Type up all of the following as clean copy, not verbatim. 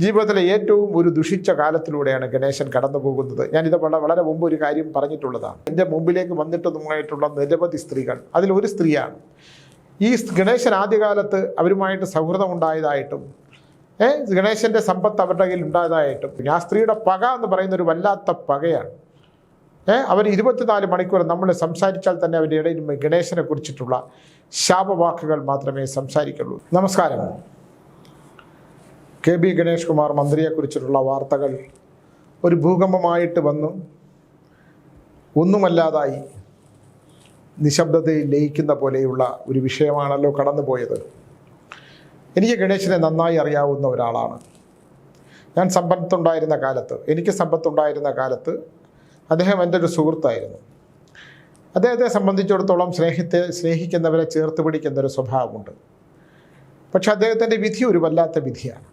ജീവിതത്തിലെ ഏറ്റവും ഒരു ദുഷിച്ച കാലത്തിലൂടെയാണ് ഗണേശൻ കടന്നു പോകുന്നത്. ഞാനിത് വളരെ മുമ്പ് ഒരു കാര്യം പറഞ്ഞിട്ടുള്ളതാണ്. എൻ്റെ മുമ്പിലേക്ക് വന്നിട്ടുള്ളതുമായിട്ടുള്ള നിരവധി സ്ത്രീകൾ, അതിലൊരു സ്ത്രീയാണ്. ഈ ഗണേശൻ ആദ്യകാലത്ത് അവരുമായിട്ട് സൗഹൃദം ഉണ്ടായതായിട്ടും ഗണേശൻ്റെ സമ്പത്ത് അവരുടെ കയ്യിൽ ഉണ്ടായതായിട്ടും ആ സ്ത്രീയുടെ പക എന്ന് പറയുന്ന ഒരു വല്ലാത്ത പകയാണ്. അവർ 24 മണിക്കൂർ നമ്മൾ സംസാരിച്ചാൽ തന്നെ അവരുടെ ഇടയിൽ ഗണേശനെ കുറിച്ചിട്ടുള്ള ശാപവാക്കുകൾ മാത്രമേ സംസാരിക്കുള്ളൂ. നമസ്കാരം. കെ ബി ഗണേഷ് കുമാർ മന്ത്രിയെക്കുറിച്ചിട്ടുള്ള വാർത്തകൾ ഒരു ഭൂകമ്പമായിട്ട് വന്നു ഒന്നുമല്ലാതായി നിശബ്ദതയിൽ ലയിക്കുന്ന പോലെയുള്ള ഒരു വിഷയമാണല്ലോ കടന്നുപോയത്. എനിക്ക് ഗണേശനെ നന്നായി അറിയാവുന്ന ഒരാളാണ്. ഞാൻ എനിക്ക് സമ്പത്തുണ്ടായിരുന്ന കാലത്ത് അദ്ദേഹം എൻ്റെ ഒരു സുഹൃത്തായിരുന്നു. അദ്ദേഹത്തെ സംബന്ധിച്ചിടത്തോളം സ്നേഹിക്കുന്നവരെ ചേർത്ത് പിടിക്കുന്നൊരു സ്വഭാവമുണ്ട്. പക്ഷെ അദ്ദേഹത്തിൻ്റെ വിധി ഒരു വല്ലാത്ത വിധിയാണ്.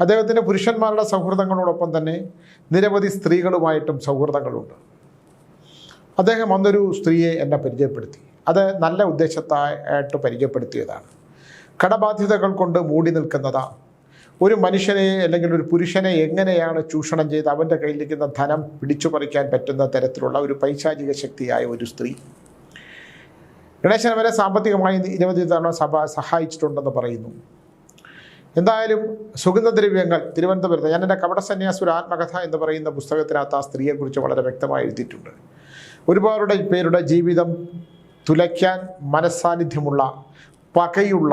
അദ്ദേഹത്തിൻ്റെ പുരുഷന്മാരുടെ സൗഹൃദങ്ങളോടൊപ്പം തന്നെ നിരവധി സ്ത്രീകളുമായിട്ടും സൗഹൃദങ്ങളുണ്ട്. അദ്ദേഹം അന്നൊരു സ്ത്രീയെ എന്നെ പരിചയപ്പെടുത്തി. അത് നല്ല ഉദ്ദേശത്തായിട്ട് പരിചയപ്പെടുത്തിയതാണ്. കടബാധ്യതകൾ കൊണ്ട് മൂടി നിൽക്കുന്നതാണ്. ഒരു മനുഷ്യനെ അല്ലെങ്കിൽ ഒരു പുരുഷനെ എങ്ങനെയാണ് ചൂഷണം ചെയ്ത് അവൻ്റെ കയ്യിലിരിക്കുന്ന ധനം പിടിച്ചു പറിക്കാൻ പറ്റുന്ന തരത്തിലുള്ള ഒരു പൈശാചിക ശക്തിയായ ഒരു സ്ത്രീ. ഗണേശൻ അവരെ സാമ്പത്തികമായി നിരവധി തവണ സഹായിച്ചിട്ടുണ്ടെന്ന് പറയുന്നു. എന്തായാലും സുഗന്ധദ്രവ്യങ്ങൾ തിരുവനന്തപുരത്ത്, ഞാൻ എൻ്റെ കപടസന്യാസി ഒരു ആത്മകഥ എന്ന് പറയുന്ന പുസ്തകത്തിനകത്ത് ആ സ്ത്രീയെക്കുറിച്ച് വളരെ വ്യക്തമായി എഴുതിയിട്ടുണ്ട്. ഒരുപാട് പേരുടെ ജീവിതം തുലയ്ക്കാൻ മനസ്സാന്നിധ്യമുള്ള, പകയുള്ള,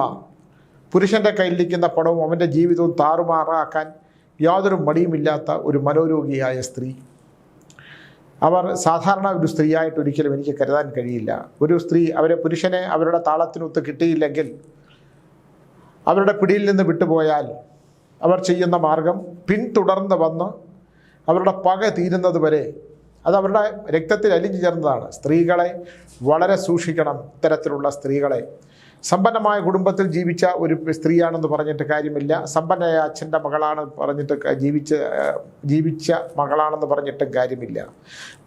പുരുഷൻ്റെ കയ്യിലിരിക്കുന്ന പണവും അവൻ്റെ ജീവിതവും താറുമാറാക്കാൻ യാതൊരു മടിയുമില്ലാത്ത ഒരു മനോരോഗിയായ സ്ത്രീ. അവർ സാധാരണ ഒരു സ്ത്രീയായിട്ട് ഒരിക്കലും എനിക്ക് കരുതാൻ കഴിയില്ല. ഒരു സ്ത്രീ പുരുഷനെ അവരുടെ താളത്തിനൊത്ത് കിട്ടിയില്ലെങ്കിൽ, അവരുടെ പിടിയിൽ നിന്ന് വിട്ടുപോയാൽ അവർ ചെയ്യുന്ന മാർഗം പിന്തുടർന്ന് വന്ന് അവരുടെ പക തീരുന്നത് വരെ, അത് അവരുടെ രക്തത്തിൽ അലിഞ്ഞു ചേർന്നതാണ്. സ്ത്രീകളെ വളരെ സൂക്ഷിക്കണം. ഇത്തരത്തിലുള്ള സ്ത്രീകളെ സമ്പന്നമായ കുടുംബത്തിൽ ജീവിച്ച ഒരു സ്ത്രീയാണെന്ന് പറഞ്ഞിട്ട് കാര്യമില്ല. സമ്പന്നയായ അച്ഛൻ്റെ മകളാണ് പറഞ്ഞിട്ട് ജീവിച്ച മകളാണെന്ന് പറഞ്ഞിട്ടും കാര്യമില്ല.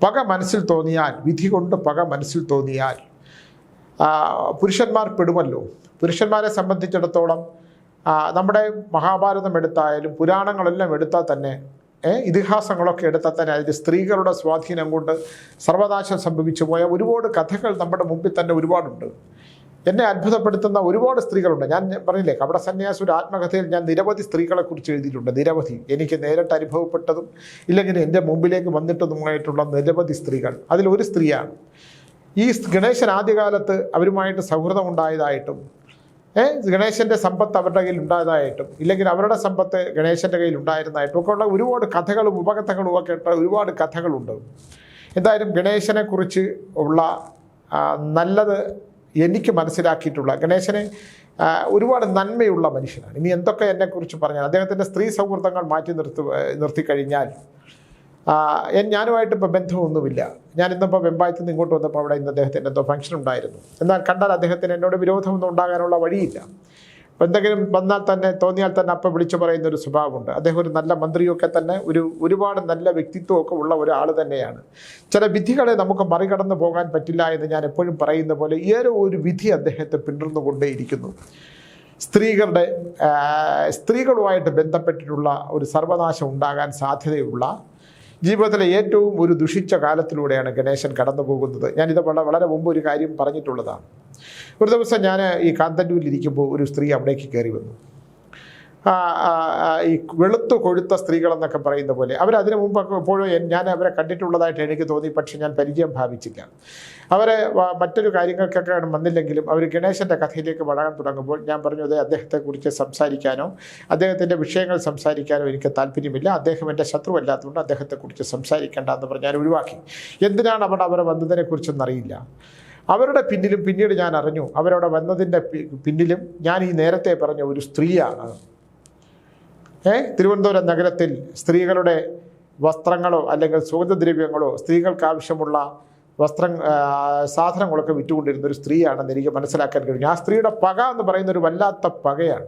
പക മനസ്സിൽ തോന്നിയാൽ, വിധി കൊണ്ട് പക മനസ്സിൽ തോന്നിയാൽ പുരുഷന്മാർ പെടുമല്ലോ. പുരുഷന്മാരെ സംബന്ധിച്ചിടത്തോളം നമ്മുടെ മഹാഭാരതം എടുത്തായാലും പുരാണങ്ങളെല്ലാം എടുത്താൽ തന്നെ, ഇതിഹാസങ്ങളൊക്കെ എടുത്താൽ തന്നെ അതിൽ സ്ത്രീകളുടെ സ്വാധീനം കൊണ്ട് സർവനാശം സംഭവിച്ചു പോയ ഒരുപാട് കഥകൾ നമ്മുടെ മുമ്പിൽ തന്നെ ഒരുപാടുണ്ട്. എന്നെ അത്ഭുതപ്പെടുത്തുന്ന ഒരുപാട് സ്ത്രീകളുണ്ട്. ഞാൻ പറഞ്ഞില്ലേ, കപടസന്യാസി ഒരു ആത്മകഥയിൽ ഞാൻ നിരവധി സ്ത്രീകളെക്കുറിച്ച് എഴുതിയിട്ടുണ്ട്. നിരവധി എനിക്ക് നേരിട്ട് അനുഭവപ്പെട്ടതും ഇല്ലെങ്കിൽ എൻ്റെ മുമ്പിലേക്ക് വന്നിട്ടതുമായിട്ടുള്ള നിരവധി സ്ത്രീകൾ. അതിലൊരു സ്ത്രീയാണ്. ഈ ഗണേശൻ ആദ്യകാലത്ത് അവരുമായിട്ട് സൗഹൃദം ഉണ്ടായതായിട്ടും ഗണേശൻ്റെ സമ്പത്ത് അവരുടെ കയ്യിൽ ഉണ്ടായതായിട്ടും ഇല്ലെങ്കിൽ അവരുടെ സമ്പത്ത് ഗണേശൻ്റെ കയ്യിൽ ഉണ്ടായിരുന്നതായിട്ടും ഒക്കെ ഉള്ള ഒരുപാട് കഥകളും ഉപകഥകളും ഒക്കെ ഇട്ട ഒരുപാട് കഥകളുണ്ട്. എന്തായാലും ഗണേശനെക്കുറിച്ച് ഉള്ള നല്ലത് എനിക്ക് മനസ്സിലാക്കിയിട്ടുള്ള, ഗണേശനെ ഒരുപാട് നന്മയുള്ള മനുഷ്യനാണ്. ഇനി എന്തൊക്കെ എന്നെക്കുറിച്ച് പറഞ്ഞാൽ, അദ്ദേഹത്തിൻ്റെ സ്ത്രീ സൗഹൃദങ്ങൾ നിർത്തിക്കഴിഞ്ഞാൽ ഞാനുമായിട്ട് ഇപ്പോൾ ബന്ധമൊന്നുമില്ല. ഞാനിന്നിപ്പോൾ വെമ്പായത്ത് നിന്ന് ഇങ്ങോട്ട് വന്നപ്പോൾ അവിടെ ഇന്ന് അദ്ദേഹത്തിൻ്റെ എന്തോ ഫംഗ്ഷൻ ഉണ്ടായിരുന്നു. എന്നാൽ കണ്ടാൽ അദ്ദേഹത്തിന് എന്നോട് വിരോധമൊന്നും ഉണ്ടാകാനുള്ള വഴിയില്ല. അപ്പോൾ എന്തെങ്കിലും തോന്നിയാൽ തന്നെ അപ്പം വിളിച്ചു പറയുന്ന ഒരു സ്വഭാവമുണ്ട്. അദ്ദേഹം ഒരു നല്ല മന്ത്രിയൊക്കെ തന്നെ, ഒരുപാട് നല്ല വ്യക്തിത്വമൊക്കെ ഉള്ള ഒരാൾ തന്നെയാണ്. ചില വിധികളെ നമുക്ക് മറികടന്നു പോകാൻ പറ്റില്ല എന്ന് ഞാൻ എപ്പോഴും പറയുന്ന പോലെ ഏറെ ഒരു വിധി അദ്ദേഹത്തെ പിന്തുടർന്നുകൊണ്ടേയിരിക്കുന്നു. സ്ത്രീകളുമായിട്ട് ബന്ധപ്പെട്ടിട്ടുള്ള ഒരു സർവനാശം ഉണ്ടാകാൻ സാധ്യതയുള്ള ജീവിതത്തിലെ ഏറ്റവും ഒരു ദുഷിച്ച കാലത്തിലൂടെയാണ് ഗണേശൻ കടന്നു പോകുന്നത്. ഞാനിത് വളരെ മുമ്പ് ഒരു കാര്യം പറഞ്ഞിട്ടുള്ളതാണ്. ഒരു ദിവസം ഞാൻ ഈ കാന്തല്ലൂരിലിരിക്കുമ്പോൾ ഒരു സ്ത്രീ അവിടേക്ക് കയറി വന്നു. ഈ വെളുത്തു കൊഴുത്ത സ്ത്രീകളെന്നൊക്കെ പറയുന്ന പോലെ അവരതിനു മുമ്പൊക്കെ എപ്പോഴും ഞാൻ അവരെ കണ്ടിട്ടുള്ളതായിട്ട് എനിക്ക് തോന്നി. പക്ഷെ ഞാൻ പരിചയം ഭാവിച്ചില്ല. അവരെ മറ്റൊരു കാര്യങ്ങൾക്കൊക്കെ വന്നില്ലെങ്കിലും അവർ ഗണേശൻ്റെ കഥയിലേക്ക് വളരാൻ തുടങ്ങുമ്പോൾ ഞാൻ പറഞ്ഞു, അദ്ദേഹത്തെക്കുറിച്ച് സംസാരിക്കാനോ അദ്ദേഹത്തിൻ്റെ വിഷയങ്ങൾ സംസാരിക്കാനോ എനിക്ക് താല്പര്യമില്ല. അദ്ദേഹം എൻ്റെ ശത്രുവല്ലാത്തതുകൊണ്ട് അദ്ദേഹത്തെക്കുറിച്ച് സംസാരിക്കേണ്ട എന്ന് പറഞ്ഞ് ഞാൻ ഒഴിവാക്കി. എന്തിനാണ് അവരെ വന്നതിനെക്കുറിച്ചൊന്നും അറിയില്ല. അവരുടെ പിന്നിലും പിന്നീട് ഞാൻ അറിഞ്ഞു, അവരവിടെ വന്നതിൻ്റെ പിന്നിലും ഞാൻ ഈ നേരത്തെ പറഞ്ഞ ഒരു സ്ത്രീയാണ്. തിരുവനന്തപുരം നഗരത്തിൽ സ്ത്രീകളുടെ വസ്ത്രങ്ങളോ അല്ലെങ്കിൽ സുഗന്ധദ്രവ്യങ്ങളോ സ്ത്രീകൾക്ക് ആവശ്യമുള്ള സാധനങ്ങളൊക്കെ വിറ്റുകൊണ്ടിരുന്ന ഒരു സ്ത്രീയാണെന്ന് എനിക്ക് മനസ്സിലാക്കാൻ കഴിഞ്ഞു. ആ സ്ത്രീയുടെ പക എന്ന് പറയുന്ന ഒരു വല്ലാത്ത പകയാണ്.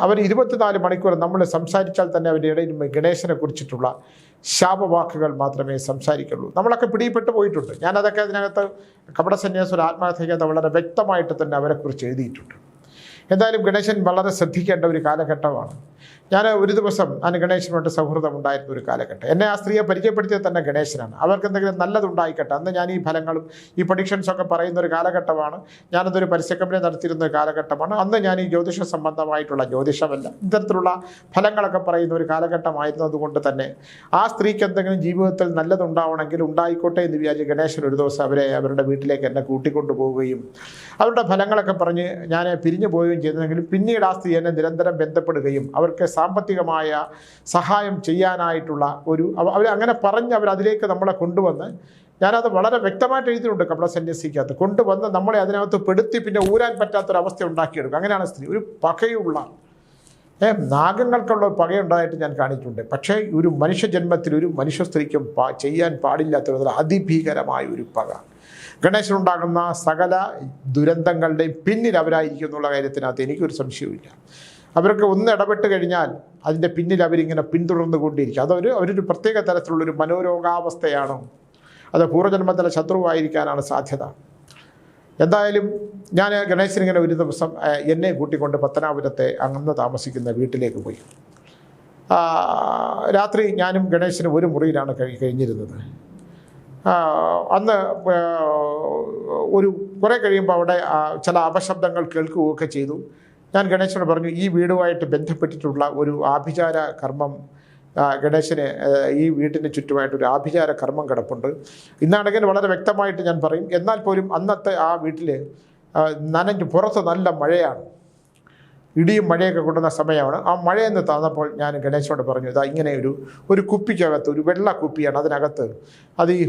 അവർ 24 മണിക്കൂർ നമ്മൾ സംസാരിച്ചാൽ തന്നെ അവരുടെ ഇടയിൽ ഗണേശനെ കുറിച്ചിട്ടുള്ള ശാപവാക്കുകൾ മാത്രമേ സംസാരിക്കുള്ളൂ. നമ്മളൊക്കെ പിടിപ്പെട്ടു പോയിട്ടുണ്ട്. ഞാനതൊക്കെ അതിനകത്ത് കപടസന്യാസി ഒരു ആത്മകഥയ്ക്കകത്ത് വളരെ വ്യക്തമായിട്ട് തന്നെ അവരെക്കുറിച്ച് എഴുതിയിട്ടുണ്ട്. എന്തായാലും ഗണേശൻ വളരെ ശ്രദ്ധിക്കേണ്ട ഒരു കാലഘട്ടമാണ്. ഞാൻ ഒരു ദിവസം ഗണേശനുമായിട്ട് സൗഹൃദം ഉണ്ടായിരുന്ന ഒരു കാലഘട്ടം. എന്നെ ആ സ്ത്രീയെ പരിചയപ്പെടുത്തിയത് തന്നെ ഗണേശനാണ്. അവർക്ക് എന്തെങ്കിലും നല്ലതുണ്ടായിക്കട്ടെ. അന്ന് ഞാൻ ഈ ഫലങ്ങളും ഈ പ്രഡിക്ഷൻസൊക്കെ പറയുന്ന ഒരു കാലഘട്ടമാണ്. ഞാനതൊരു പരസ്യ കമ്പനി നടത്തിയിരുന്ന ഒരു കാലഘട്ടമാണ്. അന്ന് ഞാൻ ഈ ജ്യോതിഷ സംബന്ധമായിട്ടുള്ള, ജ്യോതിഷമല്ല, ഇത്തരത്തിലുള്ള ഫലങ്ങളൊക്കെ പറയുന്ന ഒരു കാലഘട്ടമായിരുന്നത് കൊണ്ട് തന്നെ ആ സ്ത്രീക്ക് എന്തെങ്കിലും ജീവിതത്തിൽ നല്ലതുണ്ടാവണമെങ്കിൽ ഉണ്ടായിക്കോട്ടെ എന്ന് വിചാരിച്ച് ഗണേശൻ ഒരു ദിവസം അവരുടെ വീട്ടിലേക്ക് എന്നെ കൂട്ടിക്കൊണ്ടു പോവുകയും അവരുടെ ഫലങ്ങളൊക്കെ പറഞ്ഞ് ഞാൻ പിരിഞ്ഞു പോവുകയും ചെയ്തെങ്കിലും പിന്നീട് ആ സ്ത്രീ എന്നെ നിരന്തരം ബന്ധപ്പെടുകയും അവർക്ക് സാമ്പത്തികമായ സഹായം ചെയ്യാനായിട്ടുള്ള അവർ അങ്ങനെ പറഞ്ഞ് അവരതിലേക്ക് നമ്മളെ കൊണ്ടുവന്ന്, ഞാനത് വളരെ വ്യക്തമായിട്ട് എഴുതിയിട്ടുണ്ട് കപട സന്യസിക്കകത്ത്, കൊണ്ടുവന്ന് നമ്മളെ അതിനകത്ത് പെടുത്തി പിന്നെ ഊരാൻ പറ്റാത്തൊരവസ്ഥ ഉണ്ടാക്കിയെടുക്കും. അങ്ങനെയാണ് സ്ത്രീ. ഒരു പകയുള്ള നാഗങ്ങൾക്കുള്ള പകയുണ്ടായിട്ട് ഞാൻ കാണിച്ചിട്ടുണ്ട്. പക്ഷേ ഒരു മനുഷ്യജന്മത്തിൽ ഒരു മനുഷ്യ സ്ത്രീക്കും ചെയ്യാൻ പാടില്ലാത്ത അതിഭീകരമായ ഒരു പക. ഗണേശനുണ്ടാകുന്ന സകല ദുരന്തങ്ങളുടെയും പിന്നിൽ അവരായിരിക്കും എന്നുള്ള കാര്യത്തിനകത്ത് എനിക്കൊരു സംശയവുമില്ല. അവർക്ക് ഒന്ന് ഇടപെട്ട് കഴിഞ്ഞാൽ അതിൻ്റെ പിന്നിൽ അവരിങ്ങനെ പിന്തുടർന്നു കൊണ്ടിരിക്കും. അവരൊരു പ്രത്യേക തരത്തിലുള്ളൊരു മനോരോഗാവസ്ഥയാണോ, അത് പൂർവ്വജന്മത്തിലെ ശത്രുവായിരിക്കാനാണ് സാധ്യത. എന്തായാലും ഞാൻ ഗണേശനിങ്ങനെ ഒരു ദിവസം എന്നെ കൂട്ടിക്കൊണ്ട് പത്തനാപുരത്തെ അന്ന് താമസിക്കുന്ന വീട്ടിലേക്ക് പോയി. രാത്രി ഞാനും ഗണേശനും ഒരു മുറിയിലാണ് കഴിഞ്ഞിരുന്നത്. അന്ന് കുറേ കഴിയുമ്പോൾ അവിടെ ചില അപശബ്ദങ്ങൾ കേൾക്കുകയൊക്കെ ചെയ്തു. ഞാൻ ഗണേശനോട് പറഞ്ഞു, ഈ വീടുമായിട്ട് ബന്ധപ്പെട്ടിട്ടുള്ള ഒരു ആഭിചാര കർമ്മം ഗണേശന് ഈ വീട്ടിന് ചുറ്റുമായിട്ട് ഒരു ആഭിചാര കർമ്മം കിടപ്പുണ്ട്. ഇന്നാണെങ്കിൽ വളരെ വ്യക്തമായിട്ട് ഞാൻ പറയും. എന്നാൽ പോലും അന്നത്തെ ആ വീട്ടിൽ പുറത്ത് നല്ല മഴയാണ്, ഇടിയും മഴയൊക്കെ കൊണ്ടുവന്ന സമയമാണ്. ആ മഴയെന്ന് തന്നപ്പോൾ ഞാൻ ഗണേശനോട് പറഞ്ഞു, ഇതാ ഇങ്ങനെ ഒരു കുപ്പിക്കകത്ത്, ഒരു വെള്ള കുപ്പിയാണ്, അതിനകത്ത് അത് ഈ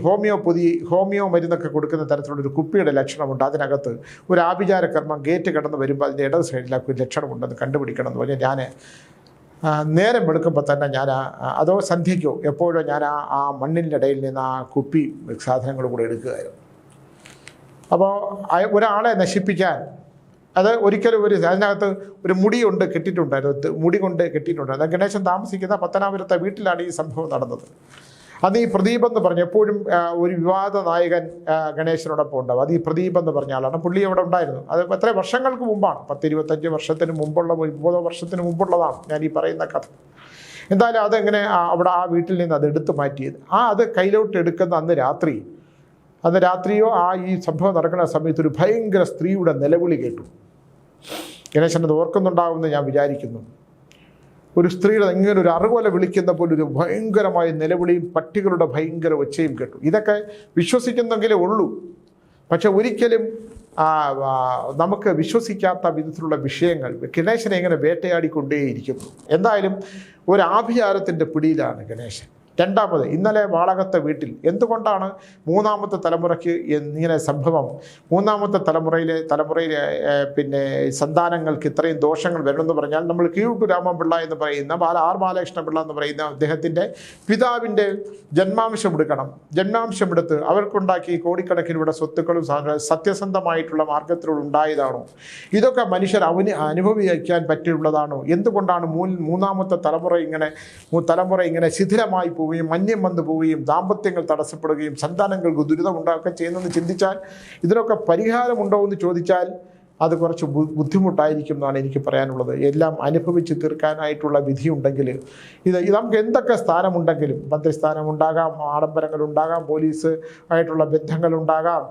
ഹോമിയോ മരുന്നൊക്കെ കൊടുക്കുന്ന തരത്തിലുള്ളൊരു കുപ്പിയുടെ ലക്ഷണമുണ്ട്. അതിനകത്ത് ഒരു ആഭിചാര കർമ്മം ഗേറ്റ് കടന്ന് വരുമ്പോൾ അതിൻ്റെ ഇടത് സൈഡിലൊക്കെ ഒരു ലക്ഷണമുണ്ടെന്ന് കണ്ടുപിടിക്കണം എന്ന് പറഞ്ഞാൽ ഞാൻ നേരം വെളുക്കുമ്പോൾ തന്നെ ഞാൻ അതോ സന്ധ്യയ്ക്കോ എപ്പോഴോ ഞാൻ ആ മണ്ണിൻ്റെ ഇടയിൽ നിന്ന് ആ കുപ്പി സാധനങ്ങൾ കൂടെ എടുക്കുകയായിരുന്നു. അപ്പോൾ ഒരാളെ നശിപ്പിക്കാൻ അത് ഒരിക്കലും അതിനകത്ത് ഒരു മുടി കൊണ്ട് കെട്ടിയിട്ടുണ്ടായിരുന്നു. ഗണേശൻ താമസിക്കുന്ന പത്തനാപുരത്തെ വീട്ടിലാണ് ഈ സംഭവം നടന്നത്. അന്ന് ഈ പ്രദീപ് എന്ന് പറഞ്ഞ എപ്പോഴും ഒരു വിവാദ നായകൻ ഗണേശനോടൊപ്പം ഉണ്ടാവും. അത് ഈ പ്രദീപ് എന്ന് പറഞ്ഞ ആളാണ്. പുള്ളി അവിടെ ഉണ്ടായിരുന്നു. അത് എത്ര വർഷങ്ങൾക്ക് മുമ്പാണ്, 10-25 വർഷത്തിന് മുമ്പുള്ള, 30 വർഷത്തിന് മുമ്പുള്ളതാണ് ഞാൻ ഈ പറയുന്ന കഥ. എന്തായാലും അതെങ്ങനെ അവിടെ ആ വീട്ടിൽ നിന്ന് അത് എടുത്തു മാറ്റിയത്, അത് കയ്യിലോട്ട് എടുക്കുന്ന അന്ന് രാത്രിയോ ഈ സംഭവം നടക്കുന്ന സമയത്ത് ഒരു ഭയങ്കര സ്ത്രീയുടെ നിലവിളി കേട്ടു. ഗണേശനത് ഓർക്കുന്നുണ്ടാകുമെന്ന് ഞാൻ വിചാരിക്കുന്നു. ഒരു സ്ത്രീയുടെ ഇങ്ങനെ ഒരു അറുകൊല വിളിക്കുന്ന പോലെ ഒരു ഭയങ്കരമായ നിലവിളിയും പട്ടികളുടെ ഭയങ്കര ഒച്ചയും കേട്ടു. ഇതൊക്കെ വിശ്വസിക്കുന്നെങ്കിലേ ഉള്ളൂ. പക്ഷെ ഒരിക്കലും നമുക്ക് വിശ്വസിക്കാത്ത വിധത്തിലുള്ള വിഷയങ്ങൾ ഗണേശനെ ഇങ്ങനെ വേട്ടയാടിക്കൊണ്ടേയിരിക്കുന്നു. എന്തായാലും ഒരു ആഭിചാരത്തിൻ്റെ പിടിയിലാണ് ഗണേശൻ. രണ്ടാമത്, ഇന്നലെ വാളകത്തെ വീട്ടിൽ എന്തുകൊണ്ടാണ് മൂന്നാമത്തെ തലമുറയ്ക്ക് ഇങ്ങനെ സംഭവം, മൂന്നാമത്തെ തലമുറയിലെ പിന്നെ സന്താനങ്ങൾക്ക് ഇത്രയും ദോഷങ്ങൾ വരണമെന്ന് പറഞ്ഞാൽ, നമ്മൾ കീഴൂട്ടു രാമൻപിള്ള എന്ന് പറയുന്ന ബാലകൃഷ്ണ പിള്ള എന്ന് പറയുന്ന അദ്ദേഹത്തിൻ്റെ പിതാവിൻ്റെ ജന്മാംശം എടുത്ത് അവർക്കുണ്ടാക്കി കോടിക്കണക്കിന് ഇവിടെ സ്വത്തുക്കളും സത്യസന്ധമായിട്ടുള്ള മാർഗത്തിലൂടെ ഉണ്ടായതാണോ? ഇതൊക്കെ മനുഷ്യർ അനുഭവിക്കാൻ പറ്റിയുള്ളതാണോ? എന്തുകൊണ്ടാണ് മൂന്നാമത്തെ തലമുറ ഇങ്ങനെ ശിഥിലമായി മന്യം വന്നു പോവുകയും ദാമ്പത്യങ്ങൾ തടസ്സപ്പെടുകയും സന്താനങ്ങൾക്ക് ദുരിതമുണ്ടാക്കുകയും ചെയ്യുന്നതെന്ന് ചിന്തിച്ചാൽ, ഇതിനൊക്കെ പരിഹാരമുണ്ടോ എന്ന് ചോദിച്ചാൽ അത് കുറച്ച് ബുദ്ധിമുട്ടായിരിക്കും എന്നാണ് എനിക്ക് പറയാനുള്ളത്. എല്ലാം അനുഭവിച്ച് തീർക്കാനായിട്ടുള്ള വിധിയുണ്ടെങ്കിൽ ഇത് നമുക്ക് എന്തൊക്കെ സ്ഥാനമുണ്ടെങ്കിലും, മന്ത്രിസ്ഥാനമുണ്ടാകാം, ആഡംബരങ്ങളുണ്ടാകാം, പോലീസ് ആയിട്ടുള്ള ബന്ധങ്ങളുണ്ടാകാം,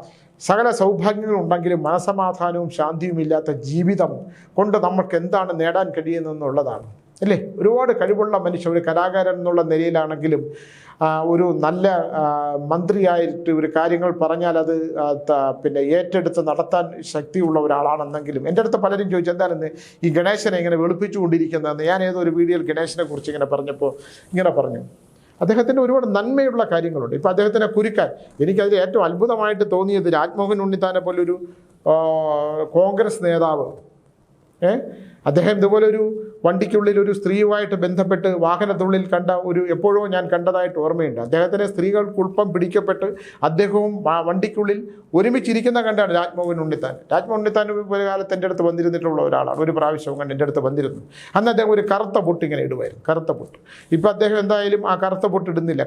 സകല സൗഭാഗ്യങ്ങളുണ്ടെങ്കിലും മനസമാധാനവും ശാന്തിയും ഇല്ലാത്ത ജീവിതം കൊണ്ട് നമുക്ക് എന്താണ് നേടാൻ കഴിയുന്നതെന്നുള്ളതാണ് അല്ലേ? ഒരുപാട് കഴിവുള്ള മനുഷ്യർ, ഒരു കലാകാരൻ എന്നുള്ള നിലയിലാണെങ്കിലും ഒരു നല്ല മന്ത്രിയായിട്ട് ഒരു കാര്യങ്ങൾ പറഞ്ഞാൽ അത് പിന്നെ ഏറ്റെടുത്ത് നടത്താൻ ശക്തിയുള്ള ഒരാളാണെന്നെങ്കിലും എൻ്റെ അടുത്ത് പലരും ചോദിച്ചു, എന്താണെന്ന് ഈ ഗണേശനെ ഇങ്ങനെ വെളുപ്പിച്ചുകൊണ്ടിരിക്കുന്നതെന്ന്. ഞാൻ ഏതോ ഒരു വീഡിയോയിൽ ഗണേശനെ കുറിച്ച് ഇങ്ങനെ പറഞ്ഞപ്പോൾ ഇങ്ങനെ പറഞ്ഞു, അദ്ദേഹത്തിൻ്റെ ഒരുപാട് നന്മയുള്ള കാര്യങ്ങളുണ്ട്. ഇപ്പോൾ അദ്ദേഹത്തിനെ കുരുക്കാൻ എനിക്കതിൽ ഏറ്റവും അത്ഭുതമായിട്ട് തോന്നിയത് രാജ്മോഹൻ ഉണ്ണിത്താനെ പോലൊരു കോൺഗ്രസ് നേതാവ്, അദ്ദേഹം ഇതുപോലെ ഒരു വണ്ടിക്കുള്ളിൽ ഒരു സ്ത്രീയുമായിട്ട് ബന്ധപ്പെട്ട് വാഹനത്തുള്ളിൽ കണ്ട എപ്പോഴോ ഞാൻ കണ്ടതായിട്ട് ഓർമ്മയുണ്ട്. അദ്ദേഹത്തിനെ സ്ത്രീകൾക്കുൾപ്പം പിടിക്കപ്പെട്ട് അദ്ദേഹവും വണ്ടിക്കുള്ളിൽ ഒരുമിച്ചിരിക്കുന്ന കണ്ടാണ് രാജ്മോഹൻ ഉണ്ണിത്താൻ. ഒരു കാലത്ത് എൻ്റെ അടുത്ത് വന്നിരുന്നിട്ടുള്ള ഒരാളാണ്. ഒരു പ്രാവശ്യവും കണ്ട് എൻ്റെ അടുത്ത് വന്നിരുന്നു. അന്ന് അദ്ദേഹം ഒരു കറുത്ത പൊട്ട് ഇങ്ങനെ ഇടുമായിരുന്നു, കറുത്ത പൊട്ട്. ഇപ്പോൾ അദ്ദേഹം എന്തായാലും ആ കറുത്ത പൊട്ട് ഇടുന്നില്ല.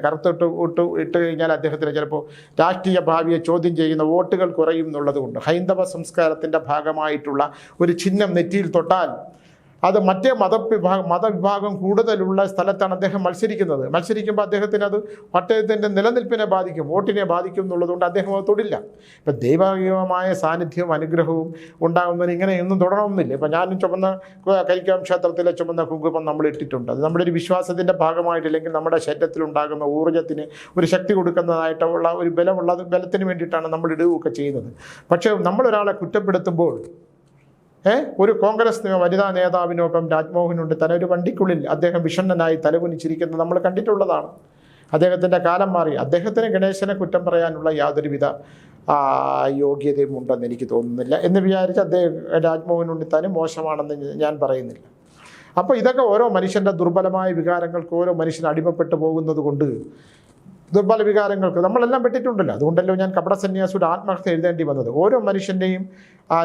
ഇട്ട് കഴിഞ്ഞാൽ അദ്ദേഹത്തിന് ചിലപ്പോൾ രാഷ്ട്രീയ ഭാവിയെ ചോദ്യം ചെയ്യുന്ന വോട്ടുകൾ കുറയും എന്നുള്ളത് കൊണ്ട് ഹൈന്ദവ സംസ്കാരത്തിൻ്റെ ഭാഗമായിട്ടുള്ള ഒരു ചിഹ്നം നെറ്റിയിൽ തൊട്ടാൽ അത് മറ്റേ മതവിഭാഗം കൂടുതലുള്ള സ്ഥലത്താണ് അദ്ദേഹം മത്സരിക്കുമ്പോൾ അദ്ദേഹത്തിന് അത് അദ്ദേഹത്തിൻ്റെ നിലനിൽപ്പിനെ ബാധിക്കും, വോട്ടിനെ ബാധിക്കും എന്നുള്ളതുകൊണ്ട് അദ്ദേഹം അത് തൊടില്ല. ഇപ്പം ദൈവികമായ സാന്നിധ്യവും അനുഗ്രഹവും ഉണ്ടാകുന്നതിന് ഇങ്ങനെയൊന്നും തുടരണമെന്നില്ല. ഇപ്പം ഞാനും ചുമന്ന കരിക്കാം ക്ഷേത്രത്തിലെ ചുമന്ന കുങ്കുമം നമ്മൾ ഇട്ടിട്ടുണ്ട്. അത് നമ്മുടെ ഒരു വിശ്വാസത്തിൻ്റെ ഭാഗമായിട്ടില്ലെങ്കിൽ നമ്മുടെ ശരീരത്തിലുണ്ടാകുന്ന ഊർജ്ജത്തിന് ഒരു ശക്തി കൊടുക്കുന്നതായിട്ടുള്ള ഒരു ബലത്തിന് വേണ്ടിയിട്ടാണ് നമ്മൾ ഇടുകയൊക്കെ ചെയ്യുന്നത്. പക്ഷേ നമ്മളൊരാളെ കുറ്റപ്പെടുത്തുമ്പോൾ ഒരു കോൺഗ്രസ് വനിതാ നേതാവിനൊപ്പം രാജ്മോഹനുണ്ട്, തന്നെ ഒരു വണ്ടിക്കുള്ളിൽ അദ്ദേഹം വിഷണ്ണനായി തലകുനിച്ചിരിക്കുന്നത് നമ്മൾ കണ്ടിട്ടുള്ളതാണ്. അദ്ദേഹത്തിൻ്റെ കാലം മാറി. അദ്ദേഹത്തിന് ഗണേശനെ കുറ്റം പറയാനുള്ള യാതൊരുവിധ യോഗ്യതയും ഉണ്ടെന്ന് എനിക്ക് തോന്നുന്നില്ല എന്ന് വിചാരിച്ച് അദ്ദേഹം രാജ്മോഹൻ ഉണ്ണിത്താനും മോശമാണെന്ന് ഞാൻ പറയുന്നില്ല. അപ്പോൾ ഇതൊക്കെ ഓരോ മനുഷ്യൻ്റെ ദുർബലമായ വികാരങ്ങൾക്ക് ഓരോ മനുഷ്യൻ അടിമപ്പെട്ടു പോകുന്നത് കൊണ്ട്, ദുർബല വികാരങ്ങൾക്ക് നമ്മളെല്ലാം പെട്ടിട്ടുണ്ടല്ലോ. അതുകൊണ്ടല്ലോ ഞാൻ കപട സന്യാസിയുടെ ആത്മഹത്യ എഴുതേണ്ടി വന്നത്. ഓരോ മനുഷ്യൻ്റെയും